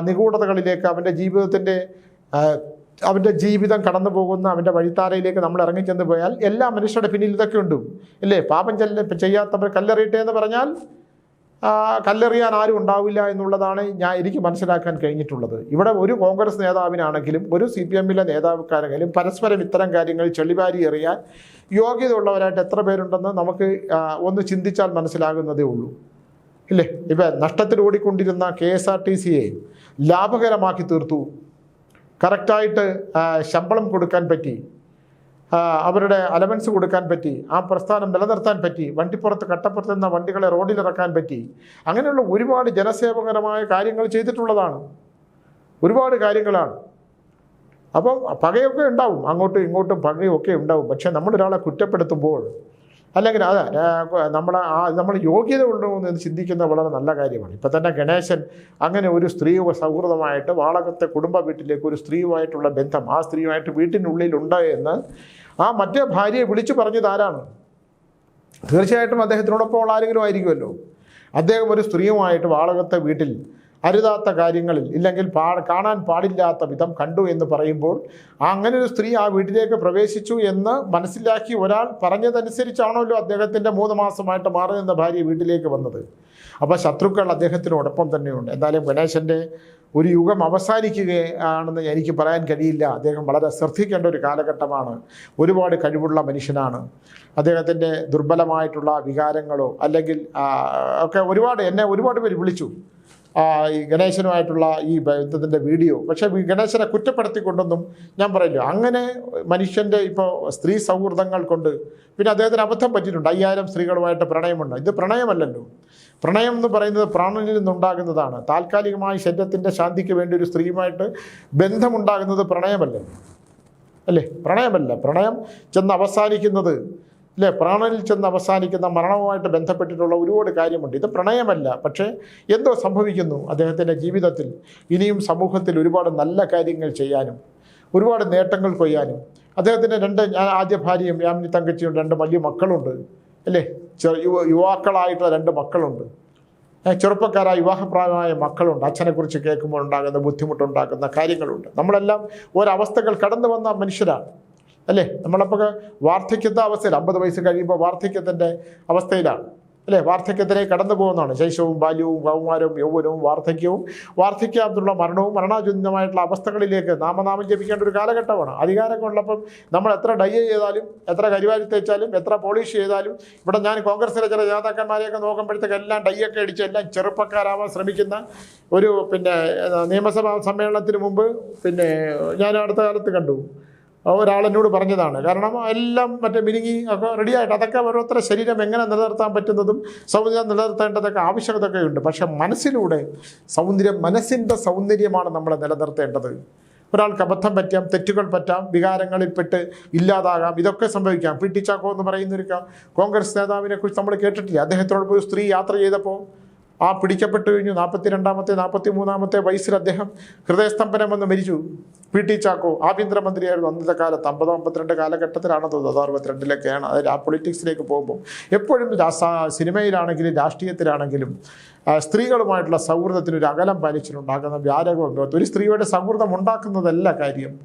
നിഗൂഢതകളിലേക്ക് അവൻ്റെ ജീവിതം കടന്നു പോകുന്ന അവൻ്റെ വഴിത്താരയിലേക്ക് നമ്മൾ ഇറങ്ങിച്ചെന്ന് പോയാൽ എല്ലാ മനുഷ്യരുടെ പിന്നിൽ ഇതൊക്കെ ഉണ്ട് ഇല്ലേ? പാപം ചെയ്യാത്തവർ കല്ലെറിയട്ടെ എന്ന് പറഞ്ഞാൽ കല്ലെറിയാൻ ആരും ഉണ്ടാവില്ല എന്നുള്ളതാണ് എനിക്ക് മനസ്സിലാക്കാൻ കഴിഞ്ഞിട്ടുള്ളത്. ഇവിടെ ഒരു കോൺഗ്രസ് നേതാവിനാണെങ്കിലും ഒരു CPM-ലെ നേതാക്കൾക്കാണെങ്കിലും പരസ്പരം ഇത്തരം കാര്യങ്ങൾ ചെളിവാരി എറിയാൻ യോഗ്യത ഉള്ളവരായിട്ട് എത്ര പേരുണ്ടെന്ന് നമുക്ക് ഒന്ന് ചിന്തിച്ചാൽ മനസ്സിലാകുന്നതേ ഉള്ളൂ ഇല്ലേ? ഇപ്പം നഷ്ടത്തിൽ ഓടിക്കൊണ്ടിരുന്ന KSRTCയെ ലാഭകരമാക്കി തീർത്തു. കറക്റ്റായിട്ട് ശമ്പളം കൊടുക്കാൻ പറ്റി, അവരുടെ അലവൻസ് കൊടുക്കാൻ പറ്റി, ആ പ്രസ്ഥാനം നിലനിർത്താൻ പറ്റി, വണ്ടിപ്പുറത്ത് കട്ടപ്പുറത്ത് നിന്ന വണ്ടികളെ റോഡിലിറക്കാൻ പറ്റി. അങ്ങനെയുള്ള ഒരുപാട് ജനസേവകരമായ കാര്യങ്ങൾ ചെയ്തിട്ടുള്ളതാണ്, ഒരുപാട് കാര്യങ്ങളാണ്. അപ്പം പകയൊക്കെ ഉണ്ടാവും, അങ്ങോട്ടും ഇങ്ങോട്ടും പകയൊക്കെ ഉണ്ടാവും. പക്ഷേ നമ്മളൊരാളെ കുറ്റപ്പെടുത്തുമ്പോൾ അല്ലെങ്കിൽ നമ്മൾ യോഗ്യത ഉണ്ടോ എന്ന് ചിന്തിക്കുന്നത് വളരെ നല്ല കാര്യമാണ്. ഇപ്പം തന്നെ ഗണേശൻ അങ്ങനെ ഒരു സ്ത്രീ സൗഹൃദമായിട്ട് വാളകത്തെ കുടുംബ വീട്ടിലേക്ക് ഒരു സ്ത്രീയുമായിട്ടുള്ള ബന്ധം ആ സ്ത്രീയുമായിട്ട് വീട്ടിനുള്ളിലുണ്ട് എന്ന് ആ മറ്റേ ഭാര്യയെ വിളിച്ചു പറഞ്ഞത് ആരാണ്? തീർച്ചയായിട്ടും അദ്ദേഹത്തിനോടൊപ്പം ഉള്ള ആരെങ്കിലും ആയിരിക്കുമല്ലോ. അദ്ദേഹം ഒരു സ്ത്രീയുമായിട്ട് വാളകത്തെ വീട്ടിൽ അരുതാത്ത കാര്യങ്ങളിൽ ഇല്ലെങ്കിൽ കാണാൻ പാടില്ലാത്ത വിധം കണ്ടു എന്ന് പറയുമ്പോൾ അങ്ങനെ ഒരു സ്ത്രീ ആ വീട്ടിലേക്ക് പ്രവേശിച്ചു എന്ന് മനസ്സിലാക്കി ഒരാൾ പറഞ്ഞതനുസരിച്ചാണല്ലോ അദ്ദേഹത്തിൻ്റെ 3 മാസമായിട്ട് മാറി നിന്ന ഭാര്യ വീട്ടിലേക്ക് വന്നത്. അപ്പോൾ ശത്രുക്കൾ അദ്ദേഹത്തിനോടൊപ്പം തന്നെയുണ്ട്. എന്തായാലും ഗണേശൻ്റെ ഒരു യുഗം അവസാനിക്കുകയാണെന്ന് എനിക്ക് പറയാൻ കഴിയില്ല. അദ്ദേഹം വളരെ ശ്രദ്ധിക്കേണ്ട ഒരു കാലഘട്ടമാണ്. ഒരുപാട് കഴിവുള്ള മനുഷ്യനാണ്. അദ്ദേഹത്തിൻ്റെ ദുർബലമായിട്ടുള്ള വികാരങ്ങളോ അല്ലെങ്കിൽ ഒക്കെ ഒരുപാട് പേര് വിളിച്ചു ഈ ഗണേശനുമായിട്ടുള്ള ഈ ബന്ധത്തിൻ്റെ വീഡിയോ. പക്ഷേ ഗണേശനെ കുറ്റപ്പെടുത്തിക്കൊണ്ടൊന്നും ഞാൻ പറയില്ല. അങ്ങനെ മനുഷ്യൻ്റെ ഇപ്പോൾ സ്ത്രീ സൗഹൃദങ്ങൾ കൊണ്ട് പിന്നെ അദ്ദേഹത്തിന് അബദ്ധം പറ്റിയിട്ടുണ്ട്. 5000 സ്ത്രീകളുമായിട്ട് പ്രണയമുണ്ട്. ഇത് പ്രണയമല്ലല്ലോ. പ്രണയം എന്ന് പറയുന്നത് പ്രാണനിൽ നിന്നുണ്ടാകുന്നതാണ്. താൽക്കാലികമായി ശരീരത്തിൻ്റെ ശാന്തിക്ക് വേണ്ടി ഒരു സ്ത്രീയുമായിട്ട് ബന്ധമുണ്ടാകുന്നത് പ്രണയമല്ലേ അല്ലേ? പ്രണയമല്ല. പ്രണയം ചെന്ന് അവസാനിക്കുന്നത് അല്ലേ? പ്രാണനിൽ ചെന്ന് അവസാനിക്കുന്ന മരണവുമായിട്ട് ബന്ധപ്പെട്ടിട്ടുള്ള ഒരുപാട് കാര്യമുണ്ട്. ഇത് പ്രണയമല്ല. പക്ഷേ എന്തോ സംഭവിക്കുന്നു അദ്ദേഹത്തിൻ്റെ ജീവിതത്തിൽ. ഇനിയും സമൂഹത്തിൽ ഒരുപാട് നല്ല കാര്യങ്ങൾ ചെയ്യാനും ഒരുപാട് നേട്ടങ്ങൾ കൊയ്യാനും അദ്ദേഹത്തിൻ്റെ 2 ആദ്യ ഭാര്യയും യാമിനി തങ്കച്ചിയും 2 വലിയ മക്കളുണ്ട് അല്ലേ? യുവാക്കളായിട്ടുള്ള 2 മക്കളുണ്ട്. ചെറുപ്പക്കാരായ വിവാഹപ്രായമായ മക്കളുണ്ട്. അച്ഛനെക്കുറിച്ച് കേൾക്കുമ്പോൾ ഉണ്ടാകുന്ന ബുദ്ധിമുട്ടുണ്ടാക്കുന്ന കാര്യങ്ങളുണ്ട്. നമ്മളെല്ലാം ഒരവസ്ഥകൾ കടന്നു വന്ന മനുഷ്യരാണ് അല്ലേ? നമ്മളപ്പോൾ വാർദ്ധക്യത്തെ അവസ്ഥയിൽ 50 വയസ്സ് കഴിയുമ്പോൾ വാർദ്ധക്യത്തിൻ്റെ അവസ്ഥയിലാണ് അല്ലേ? വാർദ്ധക്യത്തിലേക്ക് കടന്നു പോകുന്നതാണ്. ശൈശവവും ബാല്യവും കൗമാരവും യൗവനവും വാർദ്ധക്യാന്നുള്ള മരണവും മരണാജന്യമായിട്ടുള്ള അവസ്ഥകളിലേക്ക് നാമനാമം ജപിക്കേണ്ട ഒരു കാലഘട്ടമാണ്. അധികാരമൊക്കെ ഉള്ളപ്പം നമ്മൾ എത്ര ഡൈ ചെയ്താലും എത്ര കരിവാരി തേച്ചാലും എത്ര പോളിഷ് ചെയ്താലും ഇവിടെ ഞാൻ കോൺഗ്രസിലെ ചില നേതാക്കന്മാരെയൊക്കെ നോക്കുമ്പോഴത്തേക്ക് എല്ലാം ഡൈയൊക്കെ അടിച്ച് എല്ലാം ചെറുപ്പക്കാരാവാൻ ശ്രമിക്കുന്ന ഒരു നിയമസഭാ സമ്മേളനത്തിന് മുമ്പ് ഞാൻ അടുത്ത കാലത്ത് കണ്ടു ഒരാളെന്നോട് പറഞ്ഞതാണ്. കാരണം എല്ലാം മിനുങ്ങി ഒക്കെ റെഡിയായിട്ട് അതൊക്കെ ഓരോരുത്തരുടെ ശരീരം എങ്ങനെ നിലനിർത്താൻ പറ്റുന്നതും സൗന്ദര്യം നിലനിർത്തേണ്ടതൊക്കെ ആവശ്യകതയൊക്കെ ഉണ്ട്. പക്ഷെ മനസ്സിലൂടെ മനസ്സിൻ്റെ സൗന്ദര്യമാണ് നമ്മൾ നിലനിർത്തേണ്ടത്. ഒരാൾക്ക് അബദ്ധം പറ്റാം, തെറ്റുകൾ പറ്റാം, വികാരങ്ങളിൽപ്പെട്ട് ഇല്ലാതാകാം, ഇതൊക്കെ സംഭവിക്കാം. പി ടി ചാക്കോ എന്ന് പറയുന്നൊരു കോൺഗ്രസ് നേതാവിനെ കുറിച്ച് നമ്മൾ കേട്ടിട്ടില്ല. അദ്ദേഹത്തോടൊപ്പം ഒരു സ്ത്രീ യാത്ര ചെയ്തപ്പോൾ പിടിക്കപ്പെട്ടു കഴിഞ്ഞു. 42-ാമത്തെ 43-ാമത്തെ വയസ്സിൽ അദ്ദേഹം ഹൃദയസ്തംഭനം വന്ന് മരിച്ചു. പി ടി ചാക്കോ ആഭ്യന്തരമന്ത്രിയായിരുന്നു അന്നത്തെ കാലത്ത്. 50-52 കാലഘട്ടത്തിലാണെന്ന് തോന്നുന്നത്, 62-ലൊക്കെയാണ്. അതിൽ ആ പൊളിറ്റിക്സിലേക്ക് പോകുമ്പോൾ എപ്പോഴും സിനിമയിലാണെങ്കിലും രാഷ്ട്രീയത്തിലാണെങ്കിലും സ്ത്രീകളുമായിട്ടുള്ള സൗഹൃദത്തിനൊരു അകലം പാലിച്ചിട്ടുണ്ടാകുന്ന വ്യാരകവും ഒരു സ്ത്രീയുടെ സൗഹൃദം ഉണ്ടാക്കുന്നതല്ല കാര്യം.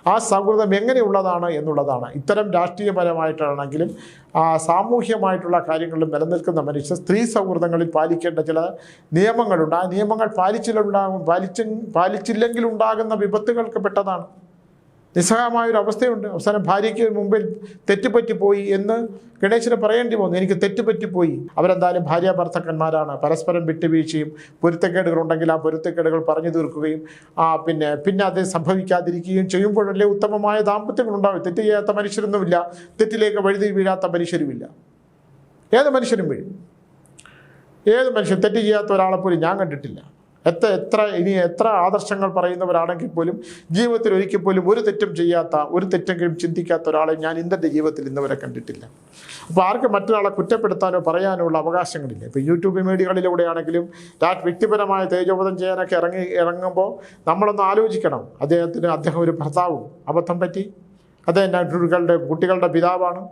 ആ സൗഹൃദം എങ്ങനെയുള്ളതാണ് എന്നുള്ളതാണ്. ഇത്തരം രാഷ്ട്രീയപരമായിട്ടാണെങ്കിലും സാമൂഹ്യമായിട്ടുള്ള കാര്യങ്ങളിലും നിലനിൽക്കുന്ന മനുഷ്യർ സ്ത്രീ സൗഹൃദങ്ങളിൽ പാലിക്കേണ്ട ചില നിയമങ്ങളുണ്ട്. ആ നിയമങ്ങൾ പാലിച്ചില്ലെങ്കിൽ ഉണ്ടാകുന്ന വിപത്തുകൾക്ക് പെട്ടതാണ് നിസ്സഹമായൊരു അവസ്ഥയുണ്ട്. അവസാനം ഭാര്യയ്ക്ക് മുമ്പിൽ തെറ്റുപറ്റിപ്പോയി എന്ന് ഗണേശന് പറയേണ്ടി വന്നു. എനിക്ക് തെറ്റുപറ്റിപ്പോയി. അവരെന്തായാലും ഭാര്യ ഭർത്താക്കന്മാരാണ്. പരസ്പരം വിട്ടുവീഴ്ചയും പൊരുത്തക്കേടുകളുണ്ടെങ്കിൽ ആ പൊരുത്തക്കേടുകൾ പറഞ്ഞു തീർക്കുകയും പിന്നെ അത് സംഭവിക്കാതിരിക്കുകയും ചെയ്യുമ്പോഴല്ലേ ഉത്തമമായ ദാമ്പത്യങ്ങളുണ്ടാവും. തെറ്റ് ചെയ്യാത്ത മനുഷ്യരൊന്നുമില്ല, തെറ്റിലേക്ക് വഴുതി വീഴാത്ത മനുഷ്യരുമില്ല. ഏത് മനുഷ്യരും വീഴും. ഏത് മനുഷ്യൻ തെറ്റ് ചെയ്യാത്ത ഒരാളെപ്പോലും ഞാൻ കണ്ടിട്ടില്ല. എത്ര ആദർശങ്ങൾ പറയുന്നവരാണെങ്കിൽ പോലും ജീവിതത്തിൽ ഒരിക്കൽ പോലും ഒരു തെറ്റും ചെയ്യാത്ത, ഒരു തെറ്റെങ്കിലും ചിന്തിക്കാത്ത ഒരാളെ ഞാൻ ഇന്നത്തെ ജീവിതത്തിൽ ഇന്നുവരെ കണ്ടിട്ടില്ല. അപ്പോൾ ആർക്കും മറ്റൊരാളെ കുറ്റപ്പെടുത്താനോ പറയാനോ ഉള്ള അവകാശങ്ങളില്ല. ഇപ്പോൾ യൂട്യൂബ് മീഡിയകളിലൂടെയാണെങ്കിലും വ്യക്തിപരമായ തേജോവധം ചെയ്യാനൊക്കെ ഇറങ്ങുമ്പോൾ നമ്മളൊന്ന് ആലോചിക്കണം. അദ്ദേഹം ഒരു ഭർത്താവും അബദ്ധം പറ്റി, അദ്ദേഹം കുട്ടികളുടെ പിതാവാണ്.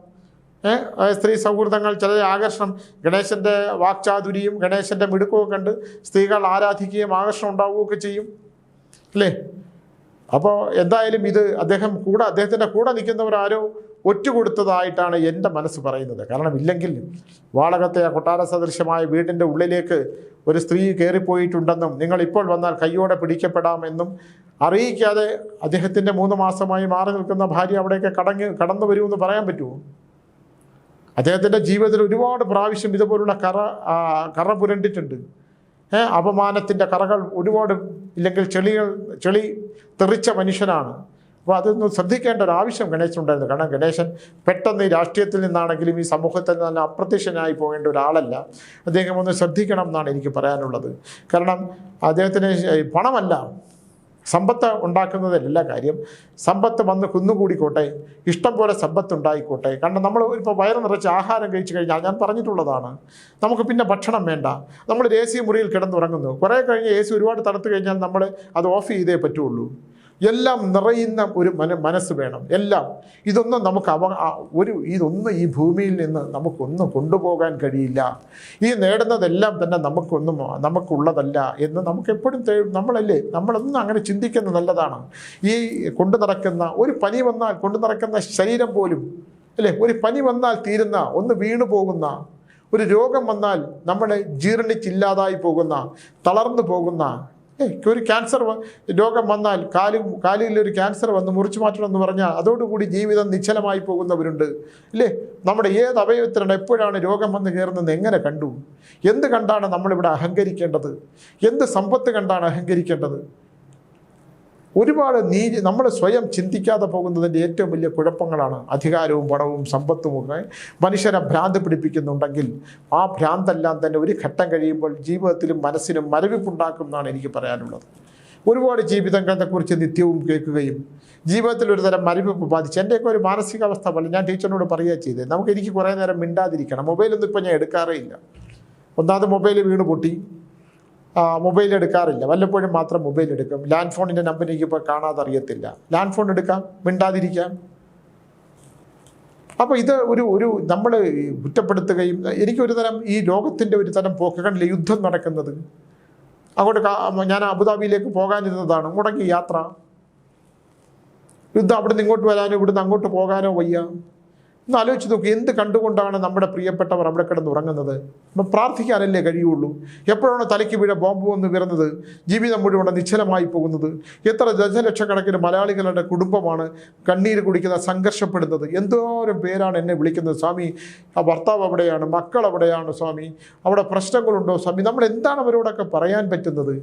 സ്ത്രീ സൗഹൃദങ്ങൾ, ചില ആകർഷണം, ഗണേശൻ്റെ വാക്ചാതുരിയും ഗണേശൻ്റെ മിടുക്കവും കണ്ട് സ്ത്രീകൾ ആരാധിക്കുകയും ആകർഷണം ഉണ്ടാവുകയൊക്കെ ചെയ്യും അല്ലേ? അപ്പോൾ എന്തായാലും ഇത് അദ്ദേഹത്തിൻ്റെ കൂടെ നിൽക്കുന്നവരാരോ ഒറ്റുകൊടുത്തതായിട്ടാണ് എൻ്റെ മനസ്സ് പറയുന്നത്. കാരണം ഇല്ലെങ്കിൽ വാളകത്തെ കൊട്ടാര സദൃശമായ വീടിൻ്റെ ഉള്ളിലേക്ക് ഒരു സ്ത്രീ കയറിപ്പോയിട്ടുണ്ടെന്നും നിങ്ങൾ ഇപ്പോൾ വന്നാൽ കയ്യോടെ പിടിക്കപ്പെടാമെന്നും അറിയിക്കാതെ അദ്ദേഹത്തിൻ്റെ 3 മാസമായി മാറി നിൽക്കുന്ന ഭാര്യ അവിടേക്ക് കടന്നു വരുമെന്ന് പറയാൻ പറ്റുമോ? അദ്ദേഹത്തിൻ്റെ ജീവിതത്തിൽ ഒരുപാട് പ്രാവശ്യം ഇതുപോലുള്ള കറ പുരണ്ടിട്ടുണ്ട്. അപമാനത്തിൻ്റെ കറകൾ ഒരുപാട്, ഇല്ലെങ്കിൽ ചെളി തെറിച്ച മനുഷ്യനാണ്. അപ്പോൾ അതൊന്ന് ശ്രദ്ധിക്കേണ്ട ഒരു ആവശ്യം ഗണേശനുണ്ടായിരുന്നു. കാരണം ഗണേശൻ പെട്ടെന്ന് ഈ രാഷ്ട്രീയത്തിൽ നിന്നാണെങ്കിലും ഈ സമൂഹത്തിൽ നിന്ന് അപ്രത്യക്ഷനായി പോകേണ്ട ഒരാളല്ല. അദ്ദേഹം ഒന്ന് ശ്രദ്ധിക്കണം എന്നാണ് എനിക്ക് പറയാനുള്ളത്. കാരണം അദ്ദേഹത്തിന് പണമല്ല, സമ്പത്ത് ഉണ്ടാക്കുന്നതിലല്ല കാര്യം. സമ്പത്ത് വന്ന് കുന്നുകൂടിക്കോട്ടെ, ഇഷ്ടം പോലെ സമ്പത്ത് ഉണ്ടായിക്കോട്ടെ. കാരണം നമ്മൾ ഇപ്പോൾ വയറ് നിറച്ച് ആഹാരം കഴിച്ചു കഴിഞ്ഞാൽ, ഞാൻ പറഞ്ഞിട്ടുള്ളതാണ്, നമുക്ക് പിന്നെ ഭക്ഷണം വേണ്ട. നമ്മൾ AC മുറിയിൽ കിടന്നുറങ്ങുന്നു. കുറേ കഴിഞ്ഞ് AC ഒരുപാട് തണുത്ത് കഴിഞ്ഞാൽ നമ്മൾ അത് ഓഫ് ചെയ്തേ പറ്റുള്ളൂ. എല്ലാം നിറയുന്ന ഒരു മനസ്സ് വേണം. എല്ലാം ഇതൊന്നും നമുക്ക് ഇതൊന്നും ഈ ഭൂമിയിൽ നിന്ന് നമുക്കൊന്നും കൊണ്ടുപോകാൻ കഴിയില്ല. ഈ നേടുന്നതെല്ലാം തന്നെ നമുക്കുള്ളതല്ല എന്ന് നമുക്കെപ്പോഴും നമ്മളൊന്നും അങ്ങനെ ചിന്തിക്കുന്നത് നല്ലതാണ്. ഈ കൊണ്ടു നടക്കുന്ന ഒരു പനി വന്നാൽ കൊണ്ടു നടക്കുന്ന ശരീരം പോലും അല്ലേ, ഒരു പനി വന്നാൽ തീരുന്ന, ഒന്ന് വീണു പോകുന്ന, ഒരു രോഗം വന്നാൽ നമ്മളെ ജീർണിച്ചില്ലാതായി പോകുന്ന, തളർന്നു പോകുന്ന, ഒരു ക്യാൻസർ രോഗം വന്നാൽ കാലിലൊരു ക്യാൻസർ വന്ന് മുറിച്ചു മാറ്റണമെന്ന് പറഞ്ഞാൽ അതോടുകൂടി ജീവിതം നിശ്ചലമായി പോകുന്നവരുണ്ട് അല്ലേ? നമ്മുടെ ഏത് അവയവത്തിലാണ് എപ്പോഴാണ് രോഗം വന്ന് കയറുന്നത് എങ്ങനെ കണ്ടു? എന്ത് കണ്ടാണ് നമ്മളിവിടെ അഹങ്കരിക്കേണ്ടത്? എന്ത് സമ്പത്ത് കണ്ടാണ് അഹങ്കരിക്കേണ്ടത്? ഒരുപാട് നമ്മൾ സ്വയം ചിന്തിക്കാതെ പോകുന്നതിൻ്റെ ഏറ്റവും വലിയ കുഴപ്പങ്ങളാണ് അധികാരവും പണവും സമ്പത്തുമൊക്കെ മനുഷ്യരെ ഭ്രാന്ത് പിടിപ്പിക്കുന്നുണ്ടെങ്കിൽ ആ ഭ്രാന്തെല്ലാം തന്നെ ഒരു ഘട്ടം കഴിയുമ്പോൾ ജീവിതത്തിലും മനസ്സിനും മരവിപ്പുണ്ടാക്കും എന്നാണ് എനിക്ക് പറയാനുള്ളത്. ഒരുപാട് ജീവിതങ്ങളെക്കുറിച്ച് നിത്യവും കേൾക്കുകയും ജീവിതത്തിൽ ഒരു തരം മരവിപ്പ് ബാധിച്ച് എൻ്റെയൊക്കെ ഒരു മാനസികാവസ്ഥ പോലെ ഞാൻ ടീച്ചറിനോട് പറയുക ചെയ്തത്, എനിക്ക് കുറേ നേരം മിണ്ടാതിരിക്കണം. മൊബൈലൊന്നും ഇപ്പോൾ ഞാൻ എടുക്കാറേ ഇല്ല. ഒന്നാമത് മൊബൈൽ വീണ് പൊട്ടി, മൊബൈൽ എടുക്കാറില്ല. വല്ലപ്പോഴും മാത്രം മൊബൈൽ എടുക്കും. ലാൻഡ് ഫോണിൻ്റെ നമ്പർ എനിക്കിപ്പോൾ കാണാതെ അറിയത്തില്ല. ലാൻഡ് ഫോൺ എടുക്കാം, മിണ്ടാതിരിക്കാം. അപ്പോൾ ഇത് നമ്മൾ കുറ്റപ്പെടുത്തുകയും, എനിക്കൊരു തരം ഈ ലോകത്തിൻ്റെ ഒരു തരം പോക്കുകളിൽ യുദ്ധം നടക്കുന്നത്. അങ്ങോട്ട് ഞാൻ അബുദാബിയിലേക്ക് പോകാനിരുന്നതാണ്, മുടങ്ങി യാത്ര. യുദ്ധം അവിടുന്ന് ഇങ്ങോട്ട് വരാനോ ഇവിടുന്ന് അങ്ങോട്ട് പോകാനോ വയ്യ. ഒന്ന് ആലോചിച്ച് നോക്കി, എന്ത് കണ്ടുകൊണ്ടാണ് നമ്മുടെ പ്രിയപ്പെട്ടവർ അവിടെ കിടന്നുറങ്ങുന്നത്? അപ്പം പ്രാർത്ഥിക്കാനല്ലേ കഴിയുള്ളൂ. എപ്പോഴാണ് തലയ്ക്ക് വീഴ ബോംബ് വന്ന് വീറുന്നത്, ജീവിതം മുഴുവൻ നിശ്ചലമായി പോകുന്നത്? എത്ര ദശലക്ഷക്കണക്കിന് മലയാളികളുടെ കുടുംബമാണ് കണ്ണീര് കുടിക്കുന്ന, സംഘർഷപ്പെടുന്നത്? എന്തോരം പേരാണ് എന്നെ വിളിക്കുന്നത്, സ്വാമി ആ ഭർത്താവ് അവിടെയാണ്, മക്കൾ അവിടെയാണ് സ്വാമി, അവിടെ പ്രശ്നങ്ങളുണ്ടോ സ്വാമി? നമ്മൾ എന്താണ് അവരോടൊക്കെ പറയാൻ പറ്റുന്നത്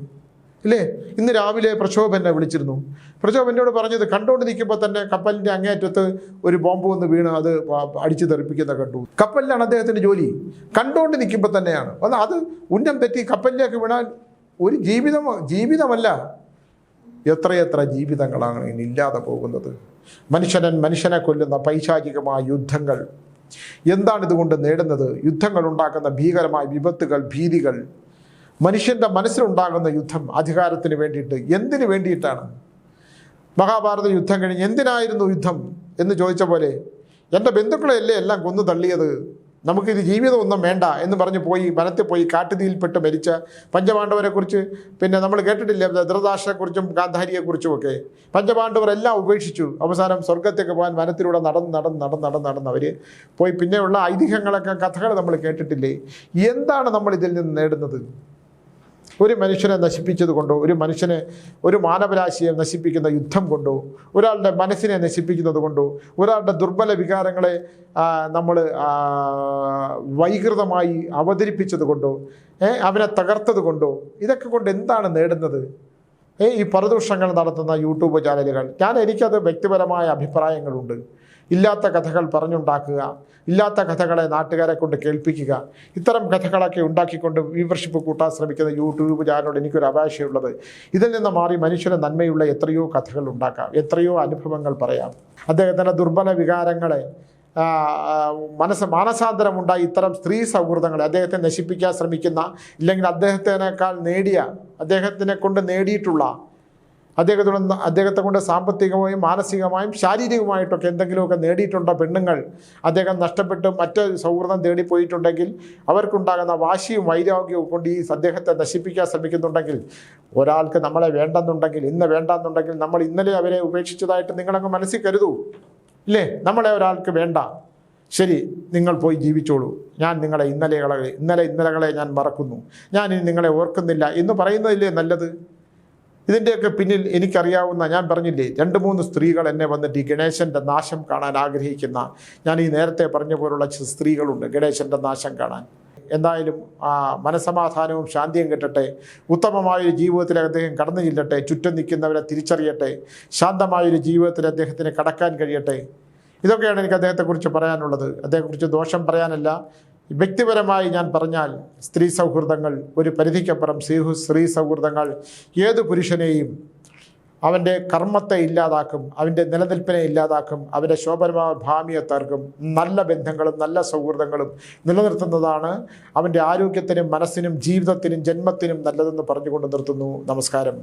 ഇല്ലേ? ഇന്ന് രാവിലെ പ്രക്ഷോഭ് എന്നെ വിളിച്ചിരുന്നു. പ്രക്ഷോഭ് എന്നോട് പറഞ്ഞത്, കണ്ടുകൊണ്ട് നിൽക്കുമ്പോൾ തന്നെ കപ്പലിൻ്റെ അങ്ങേയറ്റത്ത് ഒരു ബോംബ് വന്ന് വീണ് അത് അടിച്ചു തെറിപ്പിക്കുന്ന കണ്ടു. കപ്പലിലാണ് അദ്ദേഹത്തിൻ്റെ ജോലി. കണ്ടുകൊണ്ട് നിൽക്കുമ്പോൾ തന്നെയാണ് അത് ഉന്നം തെറ്റി കപ്പലിലേക്ക് വീണാൽ ഒരു ജീവിതമല്ല, എത്രയെത്ര ജീവിതങ്ങളാണ് ഇനി ഇല്ലാതെ പോകുന്നത്. മനുഷ്യനെ കൊല്ലുന്ന പൈശാചികമായ യുദ്ധങ്ങൾ. എന്താണ് ഇതുകൊണ്ട് നേടുന്നത്? യുദ്ധങ്ങൾ ഉണ്ടാക്കുന്ന ഭീകരമായ വിപത്തുകൾ, ഭീതികൾ. മനുഷ്യൻ്റെ മനസ്സിലുണ്ടാകുന്ന യുദ്ധം അധികാരത്തിന് വേണ്ടിയിട്ട്. എന്തിനു വേണ്ടിയിട്ടാണ്? മഹാഭാരത യുദ്ധം കഴിഞ്ഞ് എന്തിനായിരുന്നു യുദ്ധം എന്ന് ചോദിച്ച പോലെ എൻ്റെ ബന്ധുക്കളെയല്ലേ എല്ലാം കൊന്നു തള്ളിയത്, നമുക്കിത് ജീവിതമൊന്നും വേണ്ട എന്ന് പറഞ്ഞ് വനത്തിൽ പോയി കാട്ടുതീയിൽപ്പെട്ട് മരിച്ച പഞ്ചപാണ്ഡവരെക്കുറിച്ച് പിന്നെ നമ്മൾ കേട്ടിട്ടില്ലേ? ധൃതരാഷ്ട്രയെക്കുറിച്ചും ഗാന്ധാരിയെക്കുറിച്ചുമൊക്കെ. പഞ്ചപാണ്ഡവരെല്ലാം ഉപേക്ഷിച്ചു. അവസാനം സ്വർഗത്തേക്ക് പോകാൻ വനത്തിലൂടെ നടന്നവർ പോയി. പിന്നെയുള്ള ഐതിഹ്യങ്ങളൊക്കെ, കഥകൾ നമ്മൾ കേട്ടിട്ടില്ലേ? എന്താണ് നമ്മൾ ഇതിൽ നിന്ന് നേടുന്നത്? ഒരു മനുഷ്യനെ നശിപ്പിച്ചത് കൊണ്ടോ, ഒരു മാനവരാശിയെ നശിപ്പിക്കുന്ന യുദ്ധം കൊണ്ടോ, ഒരാളുടെ മനസ്സിനെ നശിപ്പിക്കുന്നത് കൊണ്ടോ, ഒരാളുടെ ദുർബല വികാരങ്ങളെ നമ്മൾ വൈകൃതമായി അവതരിപ്പിച്ചത് കൊണ്ടോ, അവനെ തകർത്തത് കൊണ്ടോ, ഇതൊക്കെ കൊണ്ട് എന്താണ് നേടുന്നത്? ഈ പരദൂഷണങ്ങൾ നടത്തുന്ന യൂട്യൂബ് ചാനലുകൾ, എനിക്കത് വ്യക്തിപരമായ അഭിപ്രായങ്ങളുണ്ട്. ഇല്ലാത്ത കഥകൾ പറഞ്ഞുണ്ടാക്കുക, ഇല്ലാത്ത കഥകളെ നാട്ടുകാരെ കൊണ്ട് കേൾപ്പിക്കുക, ഇത്തരം കഥകളൊക്കെ ഉണ്ടാക്കിക്കൊണ്ട് വ്യൂവർഷിപ്പ് കൂട്ടാൻ ശ്രമിക്കുന്ന യൂട്യൂബ് ചാനലിനോട് എനിക്കൊരു അപേക്ഷയുള്ളത്, ഇതിൽ നിന്ന് മാറി മനുഷ്യന് നന്മയുള്ള എത്രയോ കഥകൾ ഉണ്ടാക്കാം, എത്രയോ അനുഭവങ്ങൾ പറയാം. അദ്ദേഹത്തിൻ്റെ ദുർബല വികാരങ്ങളെ മാനസാന്തരമുണ്ടായി ഇത്തരം സ്ത്രീ സൗഹൃദങ്ങളെ അദ്ദേഹത്തെ നശിപ്പിക്കാൻ ശ്രമിക്കുന്ന, ഇല്ലെങ്കിൽ അദ്ദേഹത്തിനെ കൊണ്ട് നേടിയിട്ടുള്ള, അദ്ദേഹത്തെ കൊണ്ട് സാമ്പത്തികമായും മാനസികമായും ശാരീരികമായിട്ടൊക്കെ എന്തെങ്കിലുമൊക്കെ നേടിയിട്ടുള്ള പെണ്ണുങ്ങൾ അദ്ദേഹം നഷ്ടപ്പെട്ട് മറ്റ് സൗഹൃദം തേടിപ്പോയിട്ടുണ്ടെങ്കിൽ അവർക്കുണ്ടാകുന്ന വാശിയും വൈരാഗ്യവും കൊണ്ട് ഈ അദ്ദേഹത്തെ നശിപ്പിക്കാൻ ശ്രമിക്കുന്നുണ്ടെങ്കിൽ, ഒരാൾക്ക് നമ്മളെ വേണ്ടെന്നുണ്ടെങ്കിൽ, ഇന്ന് വേണ്ടെന്നുണ്ടെങ്കിൽ, നമ്മൾ ഇന്നലെ അവരെ ഉപേക്ഷിച്ചതായിട്ട് നിങ്ങളങ്ങ് മനസ്സിൽ കരുതൂ ഇല്ലേ? നമ്മളെ ഒരാൾക്ക് വേണ്ട, ശരി, നിങ്ങൾ പോയി ജീവിച്ചോളൂ, ഞാൻ നിങ്ങളെ ഇന്നലകളെ ഞാൻ മറക്കുന്നു, ഞാൻ ഇനി നിങ്ങളെ ഓർക്കുന്നില്ല എന്ന് പറയുന്നതില്ലേ നല്ലത്? ഇതിൻ്റെയൊക്കെ പിന്നിൽ എനിക്കറിയാവുന്ന, ഞാൻ പറഞ്ഞില്ലേ, 2-3 സ്ത്രീകൾ എന്നെ വന്നിട്ട് ഈ ഗണേശൻ്റെ നാശം കാണാൻ ആഗ്രഹിക്കുന്ന, ഞാൻ ഈ നേരത്തെ പറഞ്ഞ പോലുള്ള സ്ത്രീകളുണ്ട് ഗണേശൻ്റെ നാശം കാണാൻ. എന്തായാലും മനസമാധാനവും ശാന്തിയും കിട്ടട്ടെ, ഉത്തമമായൊരു ജീവിതത്തിൽ അദ്ദേഹം കടന്നു ചെല്ലട്ടെ, ചുറ്റും നിൽക്കുന്നവരെ തിരിച്ചറിയട്ടെ, ശാന്തമായൊരു ജീവിതത്തിൽ അദ്ദേഹത്തിന് കടക്കാൻ കഴിയട്ടെ. ഇതൊക്കെയാണ് എനിക്ക് അദ്ദേഹത്തെക്കുറിച്ച് പറയാനുള്ളത്. അദ്ദേഹത്തെക്കുറിച്ച് ദോഷം പറയാനല്ല, വ്യക്തിപരമായി ഞാൻ പറഞ്ഞാൽ സ്ത്രീ സൗഹൃദങ്ങൾ, ഒരു പരിധിക്കപ്പുറം സ്ത്രീ സൗഹൃദങ്ങൾ ഏത് പുരുഷനെയും അവൻ്റെ കർമ്മത്തെ ഇല്ലാതാക്കും, അവൻ്റെ നിലനിൽപ്പിനെ ഇല്ലാതാക്കും, അവൻ്റെ ശോഭനമായ ഭാവിയെ തകർക്കും. നല്ല ബന്ധങ്ങളും നല്ല സൗഹൃദങ്ങളും നിലനിർത്തുന്നതാണ് അവൻ്റെ ആരോഗ്യത്തിനും മനസ്സിനും ജീവിതത്തിനും ജന്മത്തിനും നല്ലതെന്ന് പറഞ്ഞുകൊണ്ട് നിർത്തുന്നു. നമസ്കാരം.